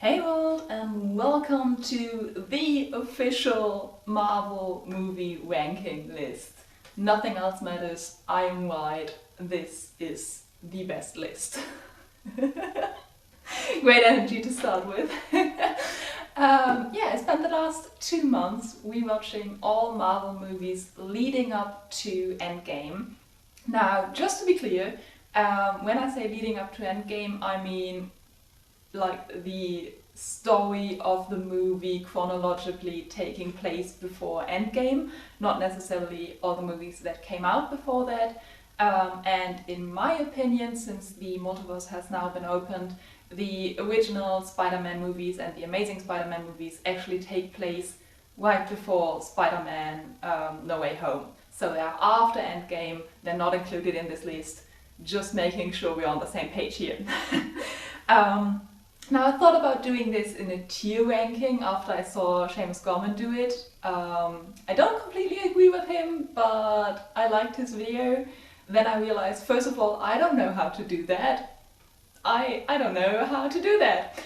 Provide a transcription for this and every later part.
Hey world, and welcome to the official Marvel movie ranking list. Nothing else matters, I am right, this is the best list. Great energy to start with. I spent the last 2 months rewatching all Marvel movies leading up to Endgame. Now, just to be clear, when I say leading up to Endgame, I mean like the story of the movie chronologically taking place before Endgame, not necessarily all the movies that came out before that. And in my opinion, since the multiverse has now been opened, the original Spider-Man movies and the Amazing Spider-Man movies actually take place right before Spider-Man No Way Home. So they're after Endgame, they're not included in this list, just making sure we're on the same page here. Now I thought about doing this in a tier ranking after I saw Seamus Gorman do it. I don't completely agree with him, but I liked his video. Then I realized, first of all, I don't know how to do that. I don't know how to do that.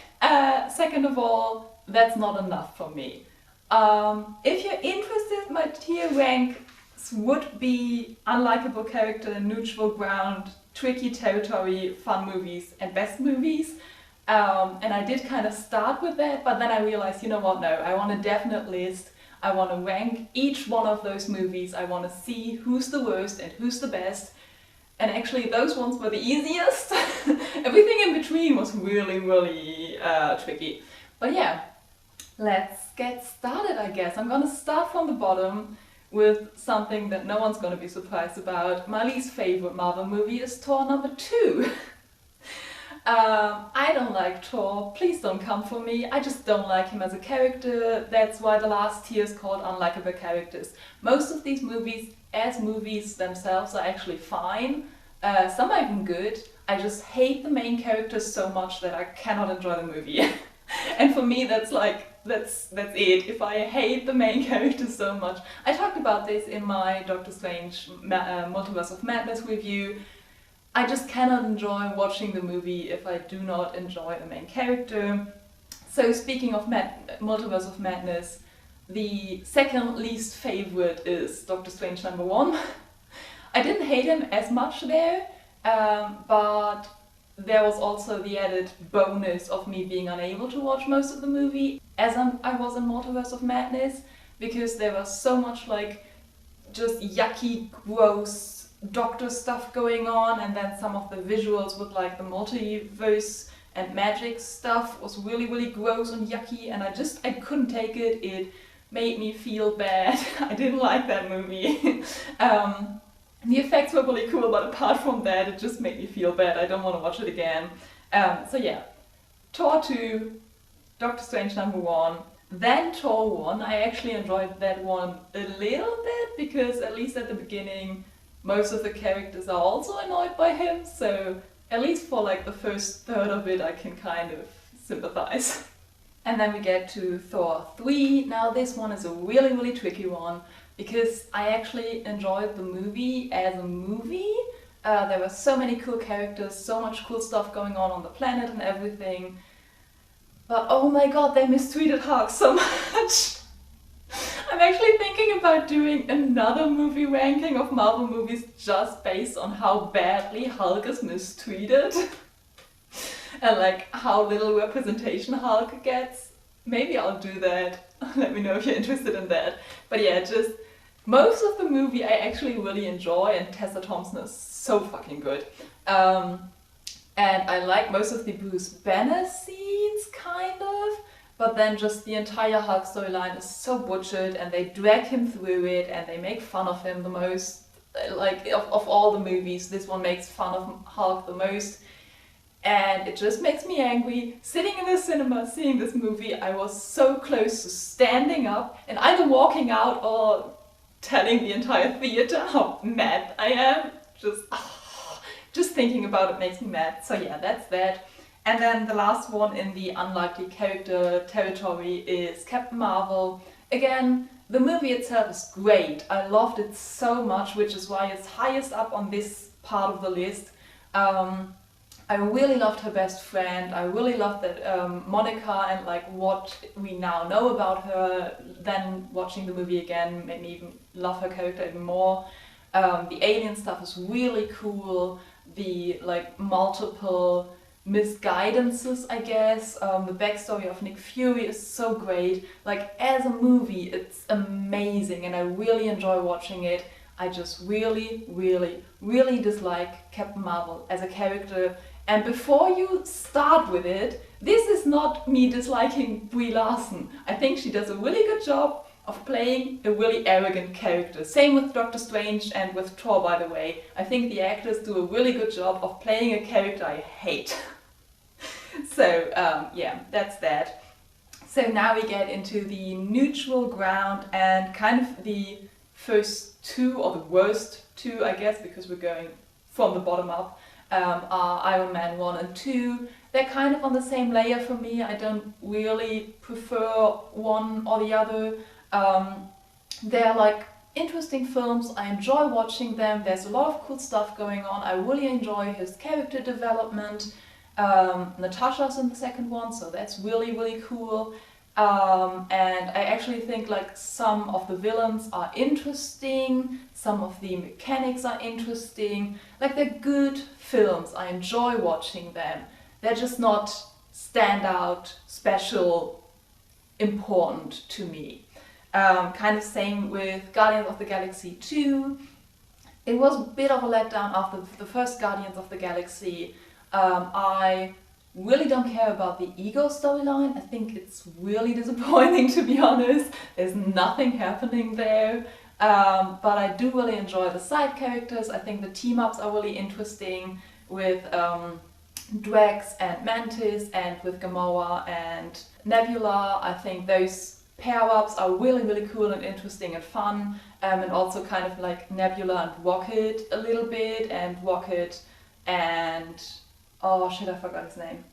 Second of all, that's not enough for me. If you're interested, my tier ranks would be unlikable character, neutral ground, tricky territory, fun movies, and best movies. And I did kind of start with that, but then I realized, you know what, no, I want a definite list. I want to rank each one of those movies. I want to see who's the worst and who's the best. And actually those ones were the easiest. Everything in between was really tricky. But yeah, let's get started, I guess. I'm gonna start from the bottom with something that no one's gonna be surprised about. My least favorite Marvel movie is Thor number 2. I don't like Thor, please don't come for me, I just don't like him as a character. That's why the last tier is called unlikable characters. Most of these movies, as movies themselves, are actually fine. Some are even good. I just hate the main characters so much that I cannot enjoy the movie. And for me that's it. If I hate the main characters so much. I talked about this in my Doctor Strange Multiverse of Madness review. I just cannot enjoy watching the movie if I do not enjoy the main character. So speaking of Multiverse of Madness, the second least favorite is Doctor Strange number 1. I didn't hate him as much there, but there was also the added bonus of me being unable to watch most of the movie as I was in Multiverse of Madness, because there was so much like just yucky, gross doctor stuff going on, and then some of the visuals with like the multiverse and magic stuff was really gross and yucky, and I couldn't take it. It made me feel bad. I didn't like that movie. The effects were really cool, but apart from that it just made me feel bad. I don't want to watch it again. So yeah, Thor 2, Doctor Strange number 1, then Thor 1. I actually enjoyed that one a little bit because at least at the beginning most of the characters are also annoyed by him, so at least for like the first third of it I can kind of sympathize. And then we get to Thor 3. Now this one is a really tricky one because I actually enjoyed the movie as a movie. There were so many cool characters, so much cool stuff going on the planet and everything. But oh my god, they mistreated Hulk so much. I'm actually thinking about doing another movie ranking of Marvel movies just based on how badly Hulk is mistreated. And like how little representation Hulk gets. Maybe I'll do that. Let me know if you're interested in that. But yeah, just most of the movie I actually really enjoy, and Tessa Thompson is so fucking good. And I like most of the Bruce Banner scenes, kind of. But then just the entire Hulk storyline is so butchered, and they drag him through it, and they make fun of him the most. Like, of all the movies, this one makes fun of Hulk the most. And it just makes me angry. Sitting in the cinema, seeing this movie, I was so close to standing up and either walking out or telling the entire theater how mad I am. Just thinking about it makes me mad. So yeah, that's that. And then the last one in the unlikely character territory is Captain Marvel. Again, the movie itself is great. I loved it so much, which is why it's highest up on this part of the list. I really loved her best friend. I really loved that Monica and like what we now know about her. Then watching the movie again made me even love her character even more. The alien stuff is really cool. The like multiple misguidances, I guess. The backstory of Nick Fury is so great. Like as a movie, it's amazing, and I really enjoy watching it. I just really, really, really dislike Captain Marvel as a character. And before you start with it, this is not me disliking Brie Larson. I think she does a really good job of playing a really arrogant character. Same with Doctor Strange and with Thor, by the way. I think the actors do a really good job of playing a character I hate. So yeah, that's that. So now we get into the neutral ground, and kind of the first two, or the worst two, I guess, because we're going from the bottom up, are Iron Man 1 and 2. They're kind of on the same layer for me. I don't really prefer one or the other. They're like interesting films. I enjoy watching them. There's a lot of cool stuff going on. I really enjoy his character development. Natasha's in the second one, so that's really, really cool. And I actually think like some of the villains are interesting, some of the mechanics are interesting, like they're good films, I enjoy watching them. They're just not standout, special, important to me. Kind of same with Guardians of the Galaxy 2. It was a bit of a letdown after the first Guardians of the Galaxy. I really don't care about the ego storyline. I think it's really disappointing, to be honest. There's nothing happening there. But I do really enjoy the side characters. I think the team-ups are really interesting with Drax and Mantis, and with Gamora and Nebula. I think those pair-ups are really, really cool and interesting and fun. And also kind of like Nebula and Rocket a little bit, and Rocket and... oh shit, I forgot his name.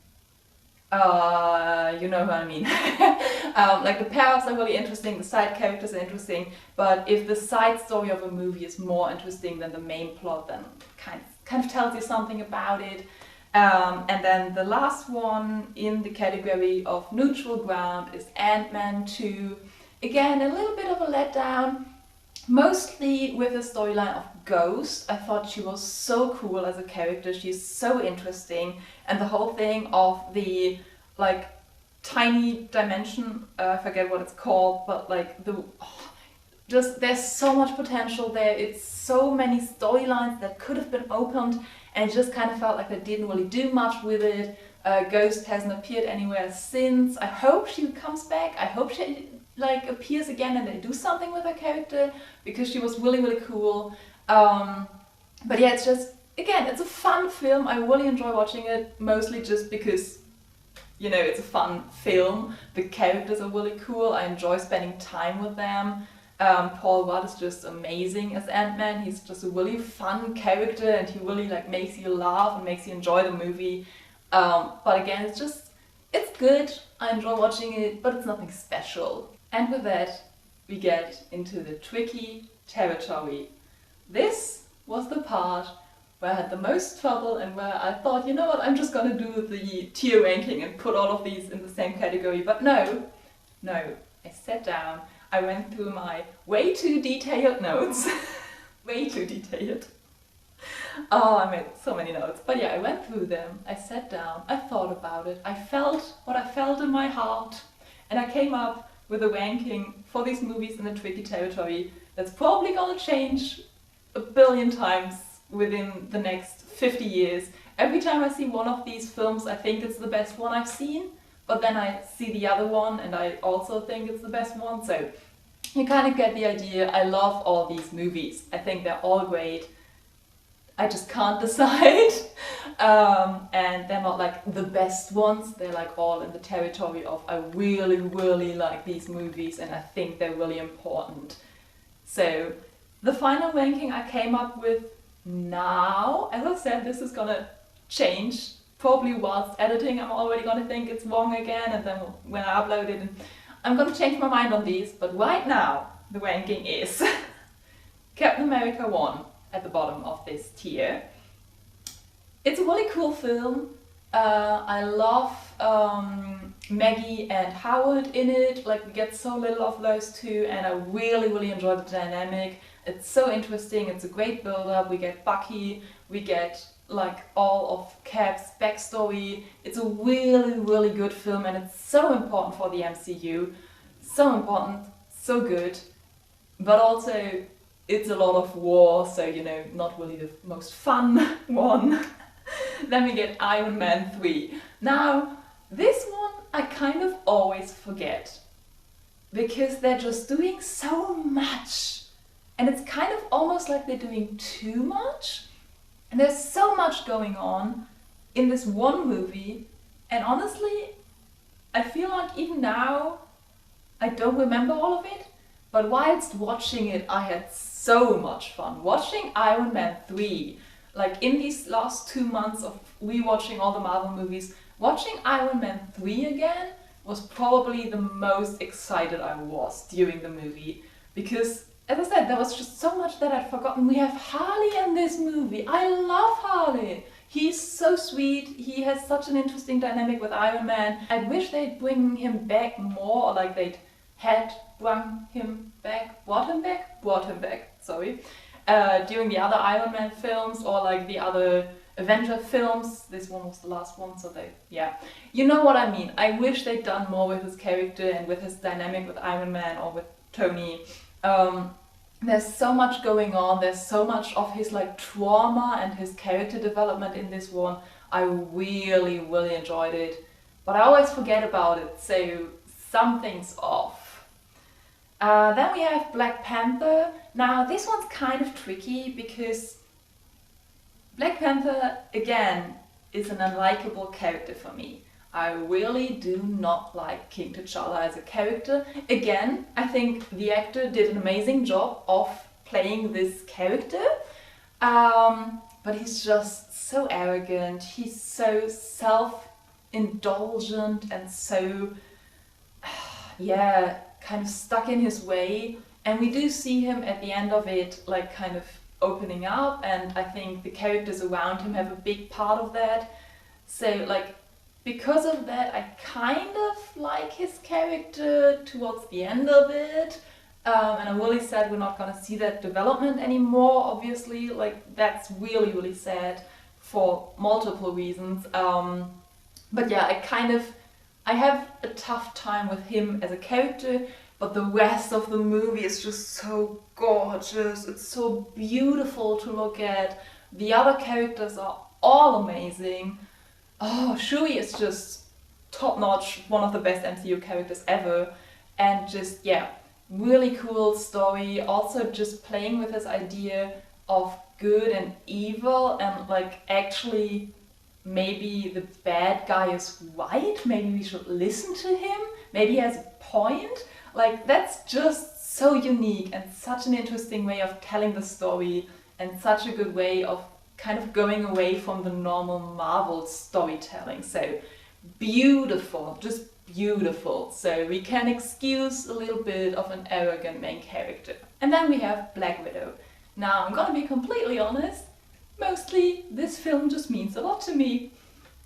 You know who I mean. Like the pair-ups are really interesting, the side characters are interesting, but if the side story of a movie is more interesting than the main plot, then kind of tells you something about it. And then the last one in the category of neutral ground is Ant-Man 2. Again, a little bit of a letdown, mostly with the storyline of Ghost. I thought she was so cool as a character, she's so interesting, and the whole thing of the like tiny dimension, I forget what it's called, but like just there's so much potential there. It's so many storylines that could have been opened, and it just kind of felt like they didn't really do much with it. Ghost hasn't appeared anywhere since. I hope she comes back. I hope she like appears again and they do something with her character, because she was really, really cool. But yeah, it's just, again, it's a fun film. I really enjoy watching it, mostly just because, you know, it's a fun film. The characters are really cool. I enjoy spending time with them. Paul Rudd is just amazing as Ant-Man. He's just a really fun character, and he really like makes you laugh and makes you enjoy the movie. But again, it's good. I enjoy watching it, but it's nothing special. And with that, we get into the tricky territory. This was the part where I had the most trouble, and where I thought, you know what, I'm just gonna do the tier ranking and put all of these in the same category. But no, I sat down, I went through my way too detailed notes. Way too detailed. Oh, I made so many notes. But yeah, I went through them, I sat down, I thought about it, I felt what I felt in my heart, and I came up with a ranking for these movies in the tricky territory that's probably gonna change a billion times within the next 50 years. Every time I see one of these films, I think it's the best one I've seen, but then I see the other one and I also think it's the best one. So you kind of get the idea. I love all these movies. I think they're all great. I just can't decide. And they're not like the best ones. They're like all in the territory of I really, really like these movies and I think they're really important. So the final ranking I came up with now, as I said, this is gonna change. Probably whilst editing, I'm already gonna think it's wrong again, and then when I upload it, I'm gonna change my mind on these. But right now, the ranking is Captain America 1 at the bottom of this tier. It's a really cool film. I love Maggie and Howard in it. Like, we get so little of those two, and I really, really enjoy the dynamic. It's so interesting. It's a great build-up. We get Bucky. We get like all of Cap's backstory. It's a really, really good film, and it's so important for the MCU. So important, so good, but also it's a lot of war, so you know, not really the most fun one. Then we get Iron Man 3. Now, this one I kind of always forget, because they're just doing so much. And it's kind of almost like they're doing too much. And there's so much going on in this one movie. And honestly, I feel like even now, I don't remember all of it. But whilst watching it, I had so much fun. Watching Iron Man 3, like in these last 2 months of rewatching all the Marvel movies, watching Iron Man 3 again was probably the most excited I was during the movie. Because, as I said, there was just so much that I'd forgotten. We have Harley in this movie. I love Harley. He's so sweet. He has such an interesting dynamic with Iron Man. I wish they'd bring him back more, or like they'd had brought him back, sorry, during the other Iron Man films, or like the other Avenger films. This one was the last one, so yeah. You know what I mean. I wish they'd done more with his character and with his dynamic with Iron Man or with Tony. There's so much going on. There's so much of his like trauma and his character development in this one. I really, really enjoyed it, but I always forget about it, so something's off. Then we have Black Panther. Now this one's kind of tricky because Black Panther, again, is an unlikable character for me. I really do not like King T'Challa as a character. Again, I think the actor did an amazing job of playing this character, but he's just so arrogant, he's so self-indulgent and so, yeah, kind of stuck in his way. And we do see him at the end of it like kind of opening up, and I think the characters around him have a big part of that. So like, because of that, I kind of like his character towards the end of it. And I'm really sad we're not gonna see that development anymore, obviously. Like, that's really, really sad for multiple reasons. But yeah, I have a tough time with him as a character, but the rest of the movie is just so gorgeous. It's so beautiful to look at. The other characters are all amazing. Oh, Shuri is just top-notch, one of the best MCU characters ever. And just, yeah, really cool story. Also just playing with this idea of good and evil, and like actually maybe the bad guy is right, maybe we should listen to him, maybe he has a point. Like, that's just so unique and such an interesting way of telling the story, and such a good way of kind of going away from the normal Marvel storytelling. So beautiful, just beautiful. So we can excuse a little bit of an arrogant main character. And then we have Black Widow. Now, I'm gonna be completely honest, mostly this film just means a lot to me.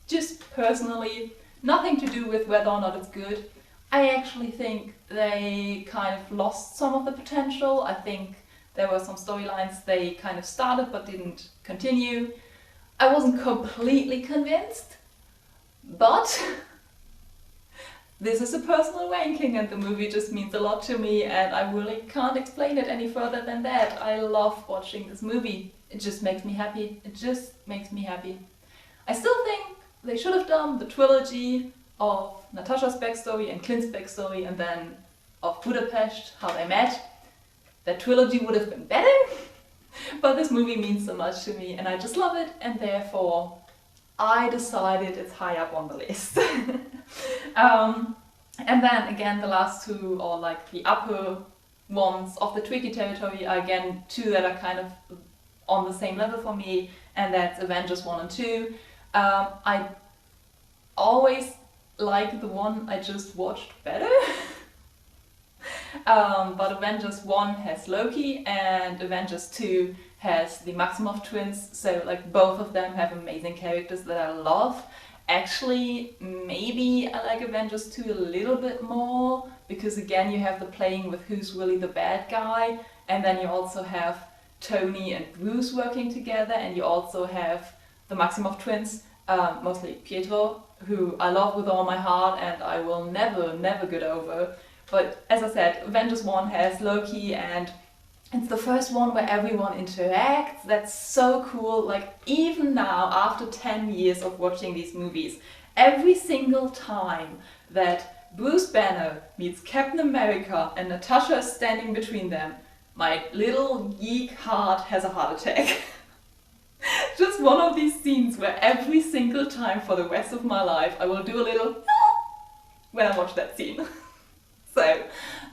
Just personally, nothing to do with whether or not it's good. I actually think they kind of lost some of the potential. I think there were some storylines they kind of started but didn't continue. I wasn't completely convinced, but this is a personal ranking and the movie just means a lot to me, and I really can't explain it any further than that. I love watching this movie. It just makes me happy. It just makes me happy. I still think they should have done the trilogy of Natasha's backstory and Clint's backstory, and then of Budapest, how they met. That trilogy would have been better, but this movie means so much to me and I just love it, and therefore I decided it's high up on the list. And then again, the last two, or like the upper ones of the tricky territory, are again two that are kind of on the same level for me, and that's Avengers 1 and 2. I always like the one I just watched better. But Avengers 1 has Loki and Avengers 2 has the Maximoff twins, so like both of them have amazing characters that I love. Actually, maybe I like Avengers 2 a little bit more, because again you have the playing with who's really the bad guy, and then you also have Tony and Bruce working together, and you also have the Maximoff twins, mostly Pietro, who I love with all my heart and I will never get over. But as I said, Avengers 1 has Loki, and it's the first one where everyone interacts. That's so cool. Like, even now, after 10 years of watching these movies, every single time that Bruce Banner meets Captain America and Natasha is standing between them, my little geek heart has a heart attack. Just one of these scenes where every single time for the rest of my life I will do a little when I watch that scene. So,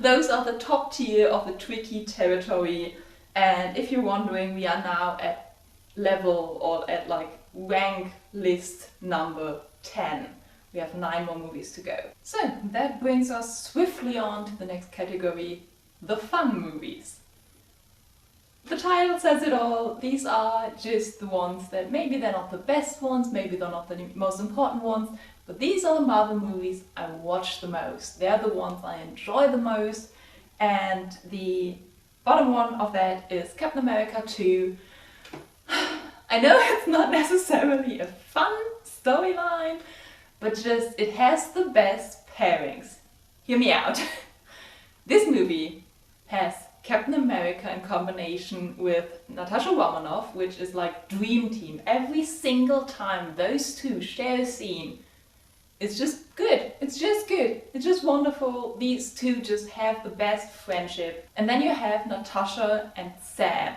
those are the top tier of the tricky territory, and if you're wondering, we are now at level, or at like rank list number 10. We have 9 more movies to go. So, that brings us swiftly on to the next category, the fun movies. The title says it all. These are just the ones that maybe they're not the best ones, maybe they're not the most important ones, but these are the Marvel movies I watch the most. They're the ones I enjoy the most, and the bottom one of that is Captain America 2. I know it's not necessarily a fun storyline, but just it has the best pairings. Hear me out. This movie has Captain America in combination with Natasha Romanoff, which is like dream team. Every single time those two share a scene, it's just good. It's just good. It's just wonderful. These two just have the best friendship. And then you have Natasha and Sam.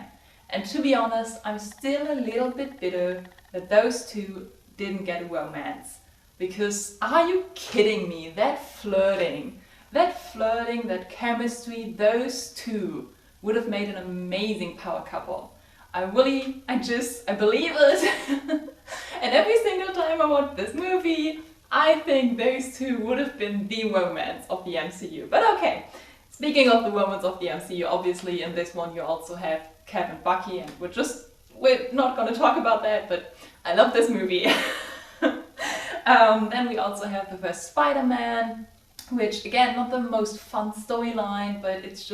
And to be honest, I'm still a little bit bitter that those two didn't get a romance. Because are you kidding me? That flirting, that chemistry, those two would have made an amazing power couple. I believe it. And every single time I watch this movie, I think those two would have been the romance of the MCU. But okay, speaking of the romance of the MCU, obviously in this one you also have Cap and Bucky, and we're not going to talk about that, but I love this movie. Then we also have the first Spider-Man, which again, not the most fun storyline, but it's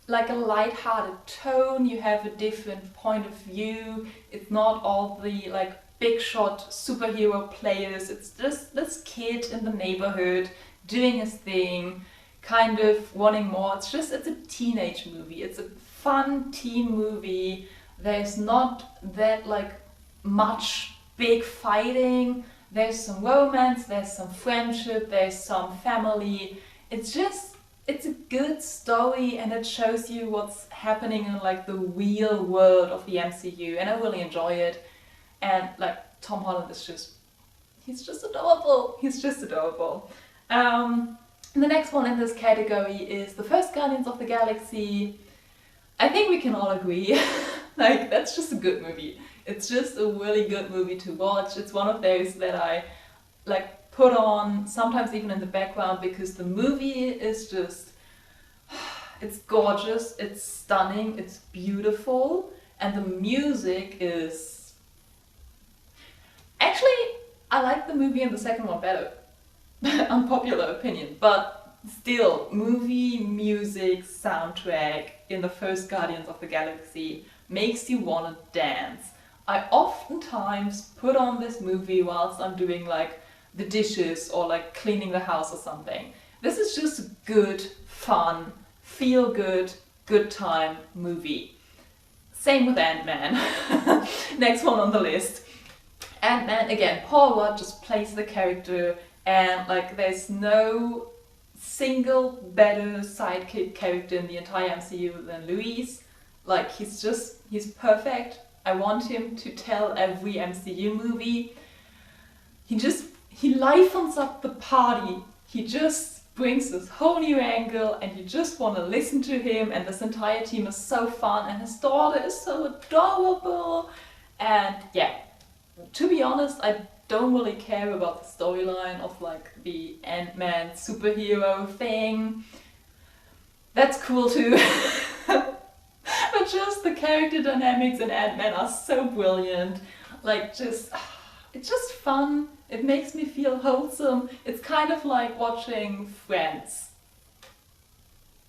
like a light-hearted tone. You have a different point of view. It's not all the like big shot superhero players. It's just this kid in the neighborhood doing his thing, kind of wanting more. It's a teenage movie. It's a fun teen movie. There's not that like much big fighting. There's some romance, there's some friendship, there's some family. It's a good story, and it shows you what's happening in like the real world of the MCU, and I really enjoy it. And like Tom Holland he's just adorable. He's just adorable. The next one in this category is the first Guardians of the Galaxy. I think we can all agree, like that's just a good movie. It's just a really good movie to watch. It's one of those that I like put on sometimes even in the background, because the movie is just, it's gorgeous, it's stunning, it's beautiful, and the music is... Actually, I like the movie and the second one better. Unpopular opinion, but still, movie, music, soundtrack in the first Guardians of the Galaxy makes you wanna dance. I oftentimes put on this movie whilst I'm doing like the dishes or like cleaning the house or something. This is just a good, fun, feel good, good time movie. Same with Ant-Man. Next one on the list. Ant-Man, again, Paul Rudd just plays the character, and like there's no single better sidekick character in the entire MCU than Luis. Like he's perfect. I want him to tell every MCU movie. He livens up the party. He just brings this whole new angle, and you just want to listen to him, and this entire team is so fun, and his daughter is so adorable. And yeah, to be honest, I don't really care about the storyline of like the Ant-Man superhero thing. That's cool too. But just the character dynamics in Ant-Man are so brilliant. Like, it's just fun. It makes me feel wholesome. It's kind of like watching Friends.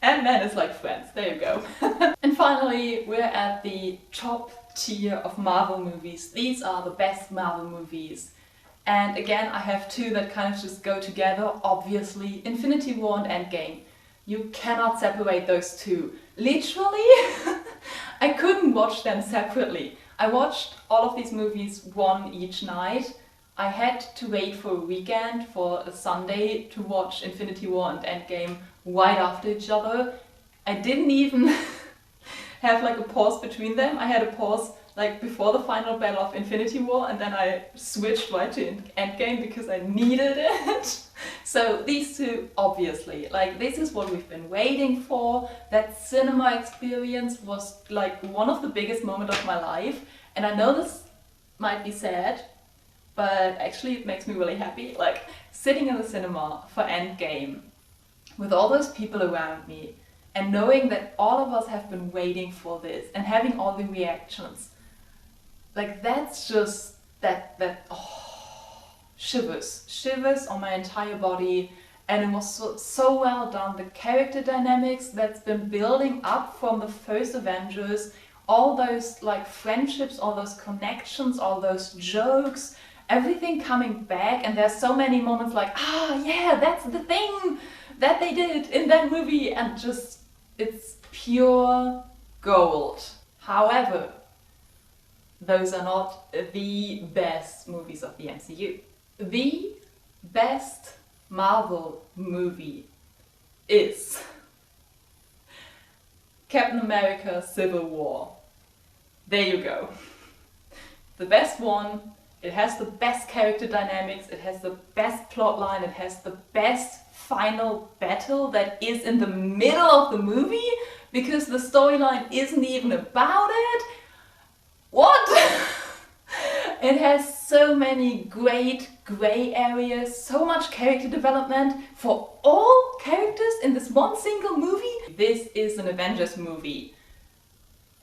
Ant-Man is like Friends, there you go. And finally, we're at the top tier of Marvel movies. These are the best Marvel movies. And again, I have two that kind of just go together. Obviously, Infinity War and Endgame. You cannot separate those two. Literally, I couldn't watch them separately. I watched all of these movies one each night. I had to wait for a weekend, for a Sunday, to watch Infinity War and Endgame right after each other. I didn't even have like a pause between them. I had a pause like before the final battle of Infinity War, and then I switched right to Endgame because I needed it. So these two, obviously, like this is what we've been waiting for. That cinema experience was like one of the biggest moments of my life. And I know this might be sad, but actually it makes me really happy. Like sitting in the cinema for Endgame with all those people around me and knowing that all of us have been waiting for this and having all the reactions. Like that's just shivers on my entire body. And it was so well done. The character dynamics that's been building up from the first Avengers, all those like friendships, all those connections, all those jokes, everything coming back. And there's so many moments like, yeah, that's the thing that they did in that movie, and just it's pure gold. However, those are not the best movies of the MCU. The best Marvel movie is Captain America Civil War. There you go. The best one. It has the best character dynamics, it has the best plot line, it has the best final battle that is in the middle of the movie, because the storyline isn't even about it. What? It has so many great grey areas, so much character development for all characters in this one single movie. This is an Avengers movie.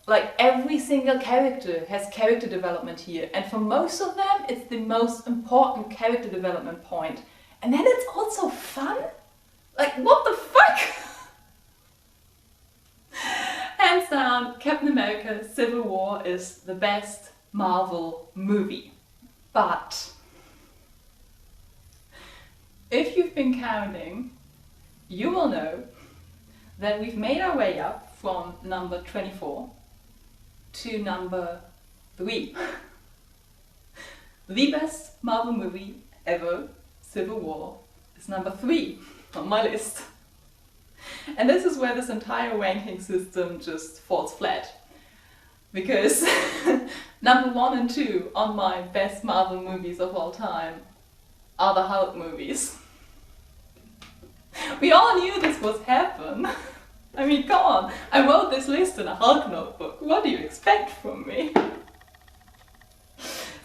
Like every single character has character development here, and for most of them it's the most important character development point. And then it's also fun? Like what the fuck? Hands down, Captain America Civil War is the best Marvel movie. But if you've been counting, you will know that we've made our way up from number 24 to number 3. The best Marvel movie ever, Civil War, is number 3 on my list. And this is where this entire ranking system just falls flat. Because number 1 and 2 on my best Marvel movies of all time are the Hulk movies. We all knew this would happen. I mean, come on, I wrote this list in a Hulk notebook. What do you expect from me?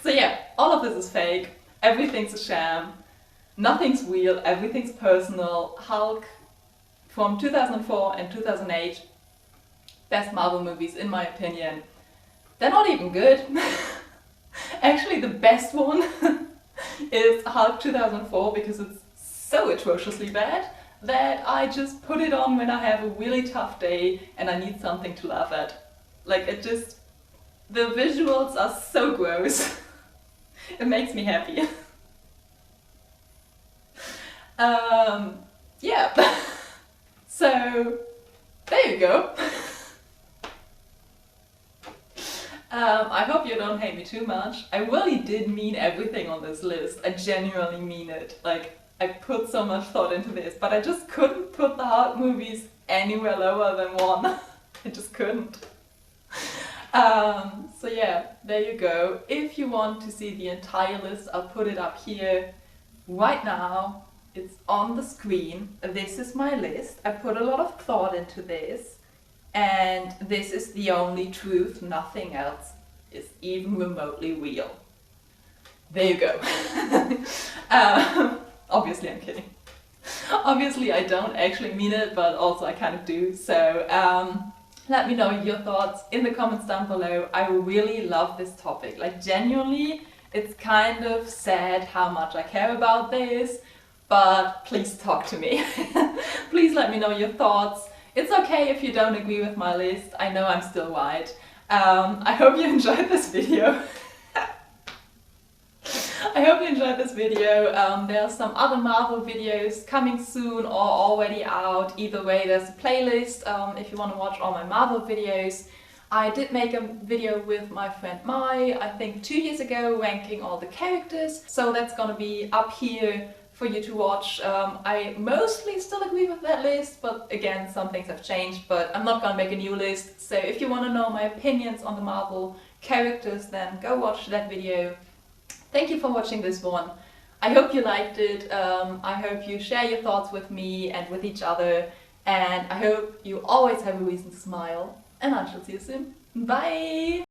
So yeah, all of this is fake. Everything's a sham. Nothing's real, everything's personal. Hulk from 2004 and 2008, best Marvel movies in my opinion. They're not even good. Actually, the best one is Hulk 2004 because it's so atrociously bad that I just put it on when I have a really tough day and I need something to laugh at. Like the visuals are so gross. It makes me happy. Yeah. So, there you go. I hope you don't hate me too much. I really did mean everything on this list. I genuinely mean it. Like, I put so much thought into this, but I just couldn't put the Hulk movies anywhere lower than 1. I just couldn't. So yeah, there you go. If you want to see the entire list, I'll put it up here right now. It's on the screen. This is my list. I put a lot of thought into this, and this is the only truth. Nothing else is even remotely real. There you go. Obviously I'm kidding. Obviously I don't actually mean it, but also I kind of do. So Let me know your thoughts in the comments down below. I really love this topic. Like, genuinely, it's kind of sad how much I care about this, but please talk to me. Please let me know your thoughts. It's okay if you don't agree with my list. I know I'm still right. I hope you enjoyed this video. I hope you enjoyed this video. There are some other Marvel videos coming soon or already out. Either way, there's a playlist if you want to watch all my Marvel videos. I did make a video with my friend Mai, I think 2 years ago, ranking all the characters. So that's gonna be up here for you to watch. I mostly still agree with that list, but again, some things have changed, but I'm not gonna make a new list. So if you want to know my opinions on the Marvel characters, then go watch that video. Thank you for watching this one. I hope you liked it. I hope you share your thoughts with me and with each other. And I hope you always have a reason to smile. And I shall see you soon. Bye!